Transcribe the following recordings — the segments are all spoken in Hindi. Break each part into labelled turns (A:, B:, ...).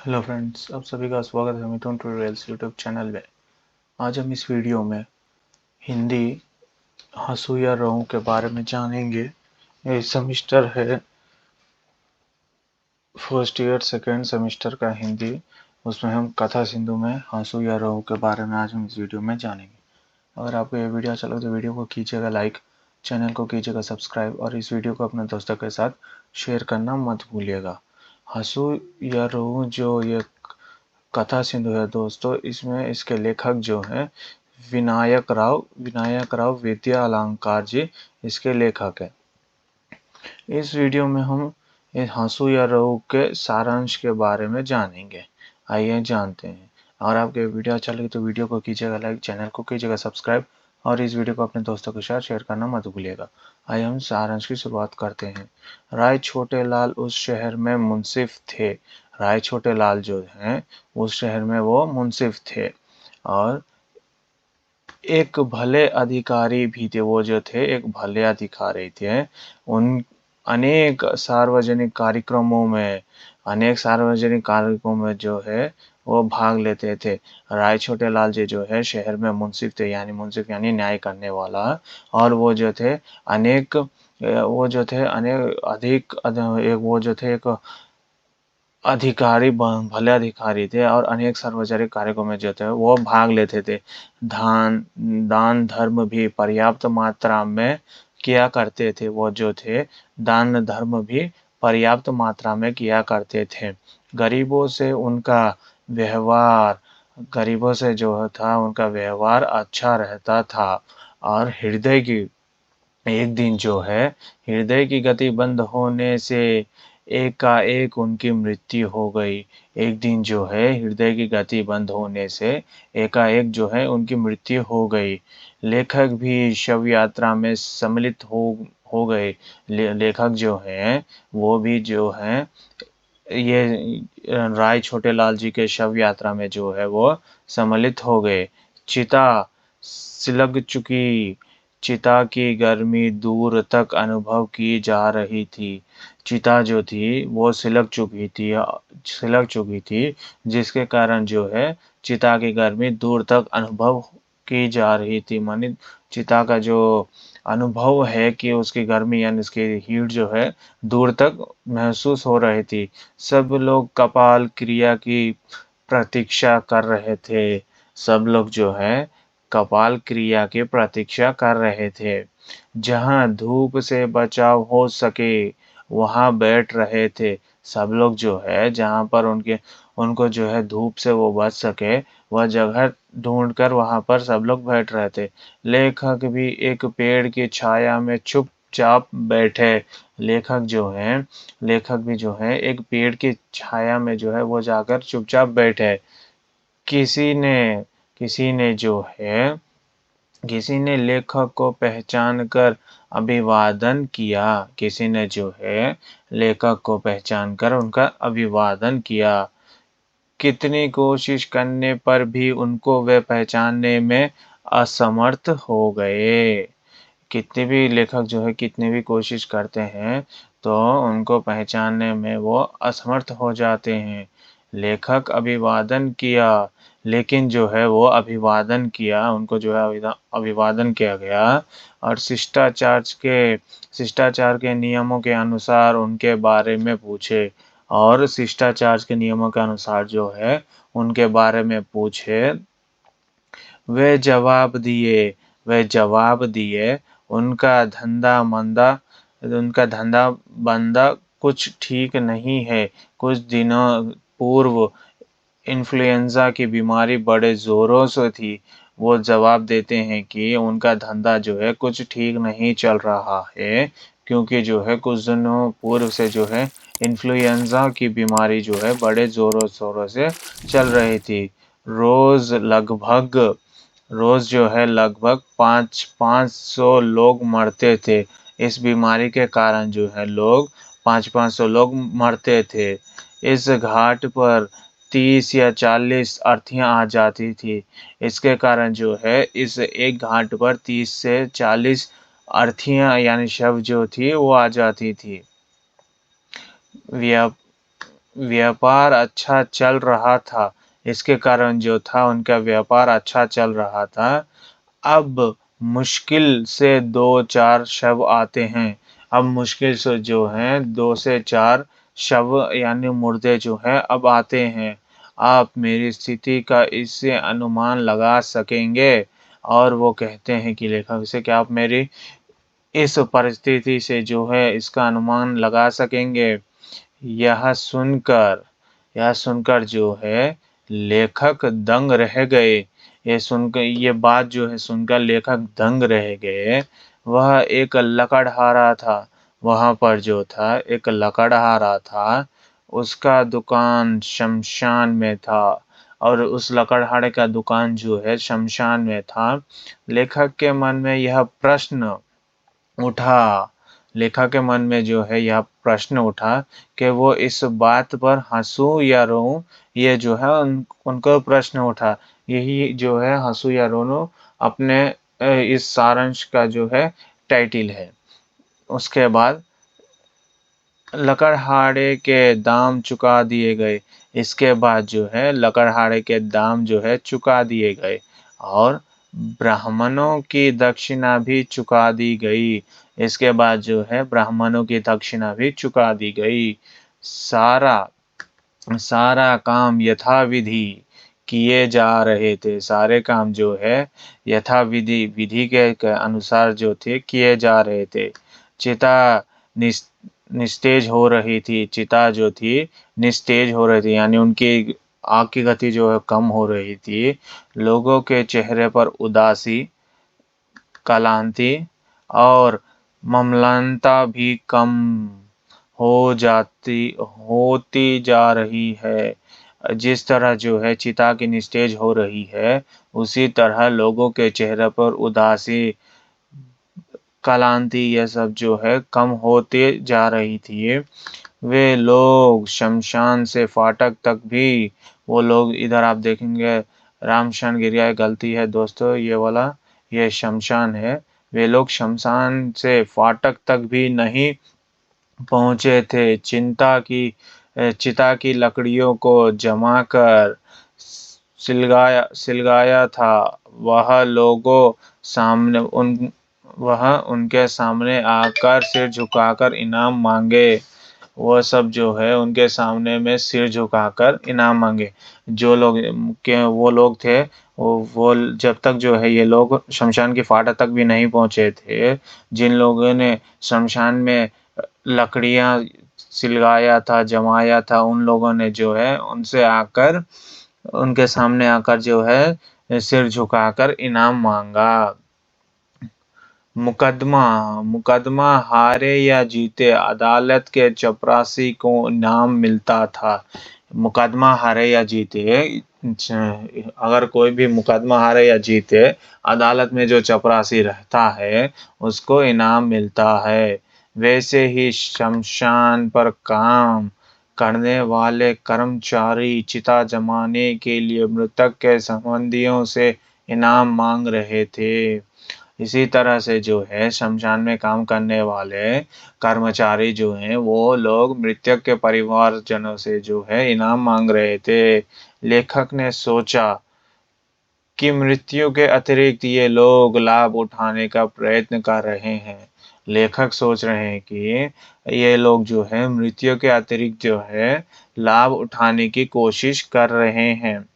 A: हेलो फ्रेंड्स, आप सभी का स्वागत है मिथुन ट्यूटोरियल्स यूट्यूब चैनल में। आज हम इस वीडियो में हिंदी हंसू या रोऊं के बारे में जानेंगे। ये सेमिस्टर है फर्स्ट ईयर सेकेंड सेमिस्टर का हिंदी। उसमें हम कथा सिंधु में हंसू या रोऊं के बारे में आज हम इस वीडियो में जानेंगे। अगर आपको ये वीडियो अच्छा लगे तो वीडियो को कीजिएगा लाइक, चैनल को कीजिएगा सब्सक्राइब और इस वीडियो को अपने दोस्तों के साथ शेयर करना मत भूलिएगा। हंसू या रोऊं जो ये कथा सिंधु है दोस्तों, इसमें इसके लेखक जो हैं विनायक राव विद्या अलंकार जी इसके लेखक है। इस वीडियो में हम इस हंसू या रोऊ के सारांश के बारे में जानेंगे। आइए जानते हैं। अगर आपको वीडियो अच्छा लगे तो वीडियो को कीजिएगा लाइक, चैनल को कीजिएगा सब्सक्राइब और इस वीडियो को अपने दोस्तों के साथ शेयर करना मत भूलिएगा। आइए हम सारांश की शुरुआत करते हैं। राय छोटे लाल उस शहर में मुंसिफ थे। राय छोटे लाल जो हैं उस शहर में वो मुंसिफ थे और एक भले अधिकारी भी थे। वो जो थे एक भले अधिकारी थे। उन अनेक सार्वजनिक कार्यक्रमों में जो है वो भाग लेते थे। राय छोटे लाल जी जो है शहर में मुंसिफ थे, यानी मुंसिफ यानी न्याय करने वाला। और वो जो थे अनेक वो जो थे अनेक अधिक एक वो जो थे एक भले अधिकारी थे और अनेक सार्वजनिक कार्यों में जो थे वो भाग लेते थे। दान धर्म भी पर्याप्त मात्रा में किया करते थे। वो जो थे दान धर्म भी पर्याप्त मात्रा में किया करते थे। गरीबों से उनका व्यवहार गरीबों से जो था उनका व्यवहार अच्छा रहता था। और एक दिन जो है हृदय की गति बंद होने से एकाएक उनकी मृत्यु हो गई। एक दिन जो है हृदय की गति बंद होने से एकाएक जो है उनकी मृत्यु हो गई। लेखक भी शव यात्रा में सम्मिलित हो गए। लेखक जो हैं वो भी जो हैं ये राय छोटे लाल जी के शव यात्रा में जो है वो सम्मिलित हो गए। चिता सिलग चुकी। चिता की गर्मी दूर तक अनुभव की जा रही थी। चिता जो थी वो सिलग चुकी थी जिसके कारण जो है चिता की गर्मी दूर तक अनुभव की जा रही थी। मानी चिता का जो अनुभव है कि उसकी गर्मी यानी उसकी हीट जो है दूर तक महसूस हो रही थी। सब लोग कपाल क्रिया की प्रतीक्षा कर रहे थे। सब लोग जो है कपाल क्रिया की प्रतीक्षा कर रहे थे। जहाँ धूप से बचाव हो सके वहाँ बैठ रहे थे। सब लोग जो है जहाँ पर उनको जो है धूप से वो बच सके वह जगह ढूंढकर वहाँ पर सब लोग बैठ रहे थे। लेखक भी एक पेड़ की छाया में चुपचाप बैठे। लेखक भी जो है एक पेड़ की छाया में जो है वो जाकर चुपचाप बैठे। किसी ने किसी ने जो है किसी ने लेखक को पहचान कर अभिवादन किया। किसी ने जो है लेखक को पहचान कर उनका अभिवादन किया। कितनी कोशिश करने पर भी उनको वे पहचानने में असमर्थ हो गए। कितने भी लेखक जो है कितनी भी कोशिश करते हैं तो उनको पहचानने में वो असमर्थ हो जाते हैं। लेखक अभिवादन किया, लेकिन जो है वो अभिवादन किया उनको जो है अभिवादन किया गया और शिष्टाचार के नियमों के अनुसार उनके बारे में पूछे। और शिष्टाचार के नियमों के अनुसार जो है उनके बारे में पूछे। वे जवाब दिए। उनका धंधा बंदा कुछ ठीक नहीं है। कुछ दिनों पूर्व इन्फ्लुएंजा की बीमारी बड़े जोरों से थी। वो जवाब देते हैं कि उनका धंधा जो है कुछ ठीक नहीं चल रहा है, क्योंकि जो है कुछ दिनों पूर्व से जो है इन्फ्लुएंजा की बीमारी जो है बड़े जोरों शोरों से चल रही थी। रोज लगभग रोज जो है लगभग 500 लोग मरते थे। इस बीमारी के कारण जो है लोग 500 लोग मरते थे। इस घाट पर 30 या 40 अर्थियां आ जाती थी। इसके कारण जो है इस एक घाट पर 30 से 40 अर्थियां यानी शव जो थी वो आ जाती थी। व्या व्यापार अच्छा चल रहा था, इसके कारण जो था उनका व्यापार अच्छा चल रहा था। अब मुश्किल से 2-4 शव आते हैं। अब मुश्किल से जो है 2 से 4 शव यानी मुर्दे जो हैं अब आते हैं। आप मेरी स्थिति का इससे अनुमान लगा सकेंगे? और वो कहते हैं कि लेखक से क्या आप मेरी इस परिस्थिति से जो है इसका अनुमान लगा सकेंगे? यह सुनकर यह सुनकर जो है लेखक दंग रह गए। ये सुनकर ये बात जो है सुनकर लेखक दंग रह गए। वह एक लकड़हारा था। वहाँ पर जो था एक लकड़हारा था। उसका दुकान शमशान में था और उस लकड़हारे का दुकान जो है शमशान में था। लेखक के मन में यह प्रश्न उठा लेखक के मन में जो है यह प्रश्न उठा कि वो इस बात पर हंसूं या रोऊं। ये जो है उनको प्रश्न उठा। यही जो है हंसूं या रोऊं अपने इस सारांश का जो है टाइटल है। उसके बाद लकड़हारे के दाम चुका दिए गए। इसके बाद जो है लकड़हारे के दाम जो है चुका दिए गए और ब्राह्मणों की दक्षिणा भी चुका दी गई। इसके बाद जो है ब्राह्मणों की दक्षिणा भी चुका दी गई। सारा सारा काम यथाविधि किए जा रहे थे। सारे काम जो है यथाविधि विधि के अनुसार जो थे किए जा रहे थे। चिता निस्तेज हो रही थी। चिता जो थी निस्तेज हो रही थी यानी उनकी आग की गति जो है कम हो रही थी। लोगों के चेहरे पर उदासी, क्लांति और ममलनता भी कम होती जा रही है। जिस तरह जो है चिता की निस्तेज हो रही है, उसी तरह लोगों के चेहरे पर उदासी, क्लांति ये सब जो है कम होते जा रही थी। वे लोग शमशान से फाटक तक भी वो लोग इधर आप देखेंगे रामशान गिरिया गलती है दोस्तों ये वाला ये शमशान है। वे लोग शमशान से फाटक तक भी नहीं पहुंचे थे। चिता की लकड़ियों को जमाकर सिलगाया था। वह लोगों सामने उन वह उनके सामने आकर सिर झुकाकर इनाम मांगे। वो सब जो है उनके सामने में सिर झुकाकर इनाम मांगे। जो लोग के वो लोग थे वो जब तक जो है ये लोग शमशान की फाटक तक भी नहीं पहुंचे थे। जिन लोगों ने शमशान में लकड़ियां सिलगाया था, जमाया था, उन लोगों ने जो है उनसे आकर उनके सामने आकर जो है सिर झुकाकर इनाम मांगा। मुकदमा मुकदमा हारे या जीते अदालत के चपरासी को इनाम मिलता था। मुकदमा हारे या जीते अगर कोई भी मुकदमा हारे या जीते अदालत में जो चपरासी रहता है उसको इनाम मिलता है। वैसे ही शमशान पर काम करने वाले कर्मचारी चिता जमाने के लिए मृतक के संबंधियों से इनाम मांग रहे थे। इसी तरह से जो है शमशान में काम करने वाले कर्मचारी जो हैं वो लोग मृतक के परिवारजनों से जो है इनाम मांग रहे थे। लेखक ने सोचा कि मृत्यु के अतिरिक्त ये लोग लाभ उठाने का प्रयत्न कर रहे हैं। लेखक सोच रहे हैं कि ये लोग जो है मृत्यु के अतिरिक्त जो है लाभ उठाने की कोशिश कर रहे हैं।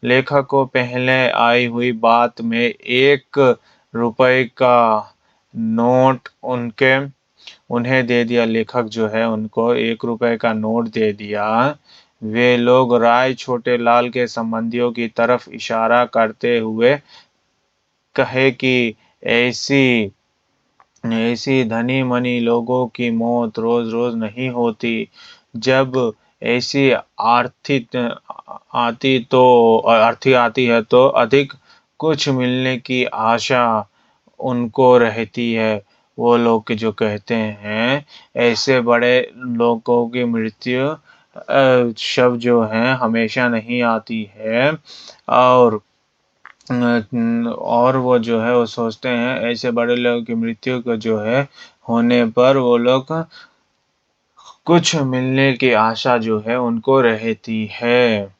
A: लेखक को पहले आई हुई बात में 1 रुपए का नोट उन्हें दे दिया। लेखक जो है उनको 1 रुपए का नोट दे दिया। वे लोग राय छोटे लाल के संबंधियों की तरफ इशारा करते हुए कहे कि ऐसी ऐसी धनी मनी लोगों की मौत रोज रोज नहीं होती। जब ऐसी आर्थिक आर्थिक आती है तो अधिक कुछ मिलने की आशा उनको रहती है। वो लोग जो कहते हैं ऐसे बड़े लोगों की मृत्यु शव जो है हमेशा नहीं आती है। और और वो जो है वो सोचते हैं ऐसे बड़े लोगों की मृत्यु को जो है होने पर वो लोग कुछ मिलने की आशा जो है उनको रहती है।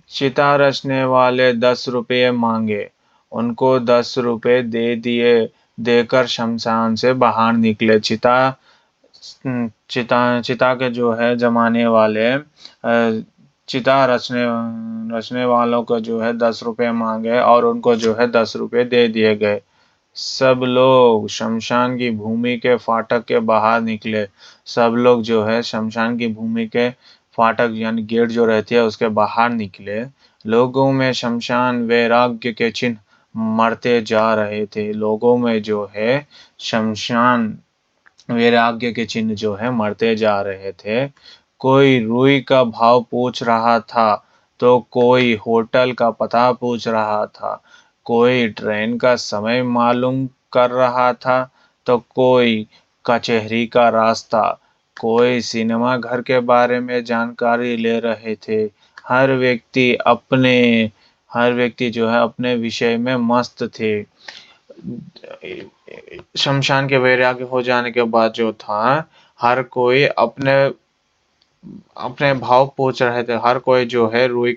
A: चिता रचने वाले 10 रुपये मांगे, उनको 10 रुपये दे दिए, देकर शमशान से बाहर निकले। चिता के जो है जमाने वाले चिता रचने वालों को जो है 10 रुपये मांगे और उनको जो है 10 रुपये दे दिए गए। सब लोग शमशान की भूमि के फाटक के बाहर निकले। सब लोग जो है शमशान की भूमि के फाटक यानी गेट जो रहती है उसके बाहर निकले। लोगों में शमशान वैराग्य के चिन्ह मरते जा रहे थे। लोगों में जो है शमशान वैराग्य के चिन्ह जो है मरते जा रहे थे। कोई रुई का भाव पूछ रहा था तो कोई होटल का पता पूछ रहा था। कोई ट्रेन का समय मालूम कर रहा था तो कोई कचहरी का रास्ता। कोई सिनेमा घर के बारे में जानकारी ले रहे थे। हर व्यक्ति अपने हर व्यक्ति जो है अपने विषय में मस्त थे। शमशान के वैराग्य हो जाने के बाद जो था हर कोई अपने अपने भाव पूछ रहे थे। हर कोई जो है रुई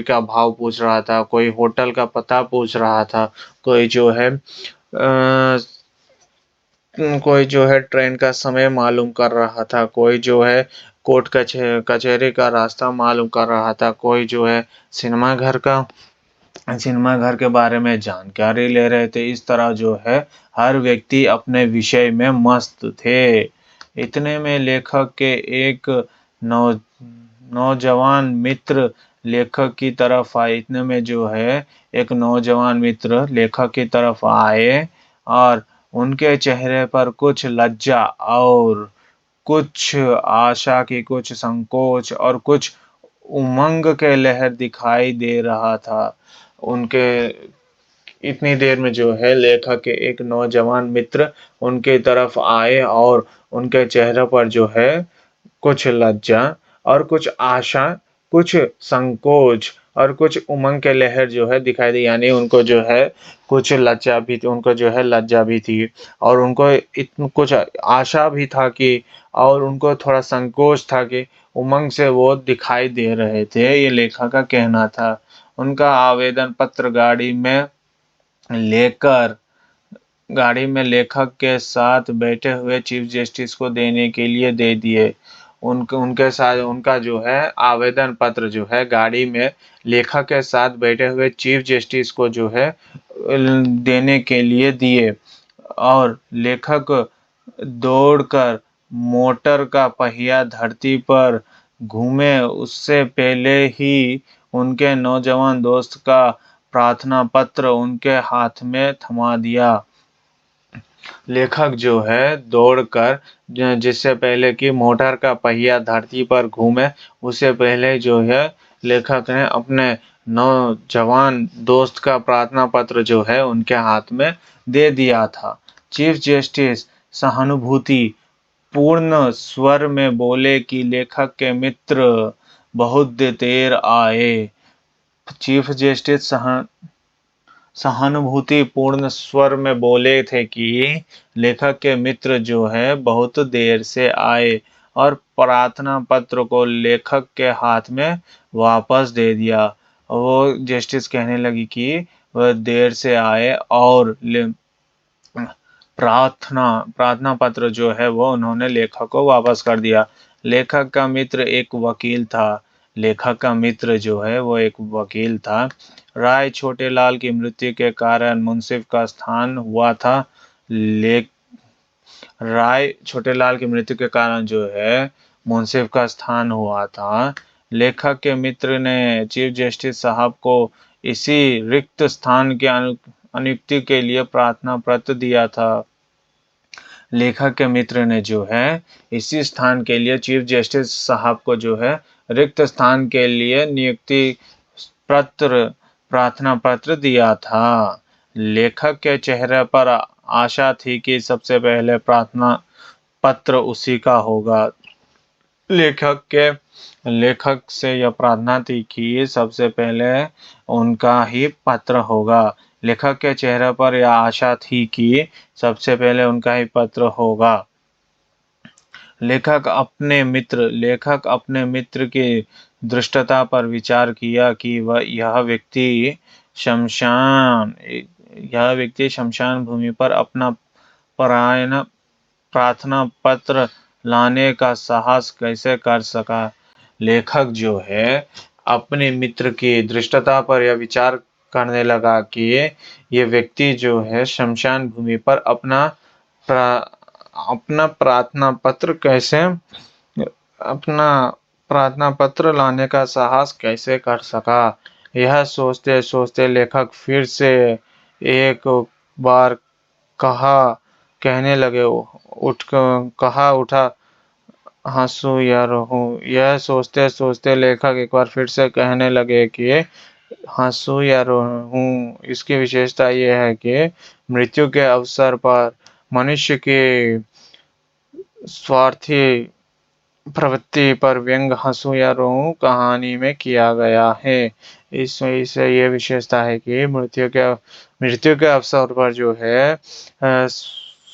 A: का भाव पूछ रहा था। कोई होटल का पता पूछ रहा था। कोई जो है ट्रेन का समय मालूम कर रहा था। कोई जो है कचहरी का रास्ता मालूम कर रहा था। कोई जो है सिनेमा घर के बारे में जानकारी ले रहे थे। इस तरह जो है हर व्यक्ति अपने विषय में मस्त थे। इतने में लेखक के एक नौ नौजवान मित्र लेखक की तरफ आए। इतने में जो है एक नौजवान मित्र लेखक की तरफ आए और उनके चेहरे पर कुछ लज्जा और कुछ आशा की, कुछ संकोच और कुछ उमंग के लहर दिखाई दे रहा था। उनके इतनी देर में जो है लेखक के एक नौजवान मित्र उनके तरफ आए और उनके चेहरे पर जो है कुछ लज्जा और कुछ आशा, कुछ संकोच और कुछ उमंग के लहर जो है दिखाई दी। यानी उनको जो है उनको जो है लज्जा भी थी और उनको कुछ आशा भी था कि और उनको थोड़ा संकोच था कि उमंग से वो दिखाई दे रहे थे। ये लेखक का कहना था। उनका आवेदन पत्र लेकर गाड़ी में लेखक के साथ बैठे हुए चीफ जस्टिस को देने के लिए दे दिए। उनके साथ उनका जो है आवेदन पत्र जो है गाड़ी में लेखक के साथ बैठे हुए चीफ जस्टिस को जो है देने के लिए दिए और लेखक दौड़कर मोटर का पहिया धरती पर घूमे उससे पहले ही उनके नौजवान दोस्त का प्रार्थना पत्र उनके हाथ में थमा दिया। लेखक जो है दौड़कर जिससे पहले कि मोटर का पहिया धरती पर घूमे उससे पहले जो है लेखक ने अपने नौजवान दोस्त का प्रार्थना पत्र जो है उनके हाथ में दे दिया था। चीफ जस्टिस सहानुभूति पूर्ण स्वर में बोले कि लेखक के मित्र बहुत देर आए। चीफ जस्टिस सहानुभूतिपूर्ण स्वर में बोले थे कि लेखक के मित्र जो है बहुत देर से आए और प्रार्थना पत्र को लेखक के हाथ में वापस दे दिया। वो जस्टिस कहने लगी कि वह देर से आए और प्रार्थना पत्र जो है वो उन्होंने लेखक को वापस कर दिया। लेखक का मित्र एक वकील था। लेखक का मित्र जो है वो एक वकील था। राय छोटेलाल की मृत्यु के कारण मुंसिफ का स्थान हुआ था। राय छोटेलाल की मृत्यु के कारण जो है मुंसिफ का स्थान हुआ था। लेखक के मित्र ने चीफ जस्टिस साहब को इसी रिक्त स्थान की अनुयुक्ति के लिए प्रार्थना पत्र दिया था। लेखक के मित्र ने जो है इसी स्थान के लिए चीफ जस्टिस साहब को जो है रिक्त स्थान के लिए नियुक्ति प्रार्थना पत्र दिया था। लेखक के चेहरे पर आशा थी कि सबसे पहले प्रार्थना पत्र उसी का होगा। लेखक से यह प्रार्थना थी कि सबसे पहले उनका ही पत्र होगा। लेखक के चेहरे पर यह आशा थी कि सबसे पहले उनका ही पत्र होगा। लेखक अपने मित्र की दृष्टता पर विचार किया कि शमशान यह व्यक्ति शमशान भूमि पर अपना परायण प्रार्थना पत्र लाने का साहस कैसे कर सका। लेखक जो है अपने मित्र की दृष्टता पर यह विचार करने लगा कि ये व्यक्ति जो है शमशान भूमि पर अपना अपना प्रार्थना पत्र लाने का साहस कैसे कर सका। यह सोचते सोचते लेखक फिर से एक बार कहा कहने लगे कहा उठा हंसू या रोऊं। यह सोचते सोचते लेखक एक बार फिर से कहने लगे कि हंसू या रोऊं। इसकी विशेषता यह है कि मृत्यु के अवसर पर मनुष्य की स्वार्थी प्रवृत्ति पर व्यंग हंसू या रोऊं कहानी में किया गया है। इसमें इसे ये विशेषता है कि मृत्यु के अवसर पर जो है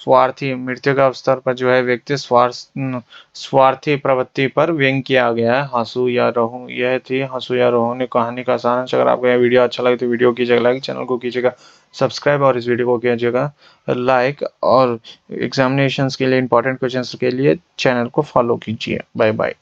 A: मृत्यु के अवसर पर जो है व्यक्ति स्वार्थी प्रवृत्ति पर व्यंग किया गया है। हंसू या रोऊं, यह थी हंसू या रोऊं ने कहानी का सारांश। अगर आपको यह वीडियो अच्छा लगे तो वीडियो कीजिएगा लाइक, चैनल को कीजिएगा सब्सक्राइब और इस वीडियो को कीजिएगा लाइक, और एग्जामिनेशंस के लिए इंपॉर्टेंट क्वेश्चंस के लिए चैनल को फॉलो कीजिए। Bye bye.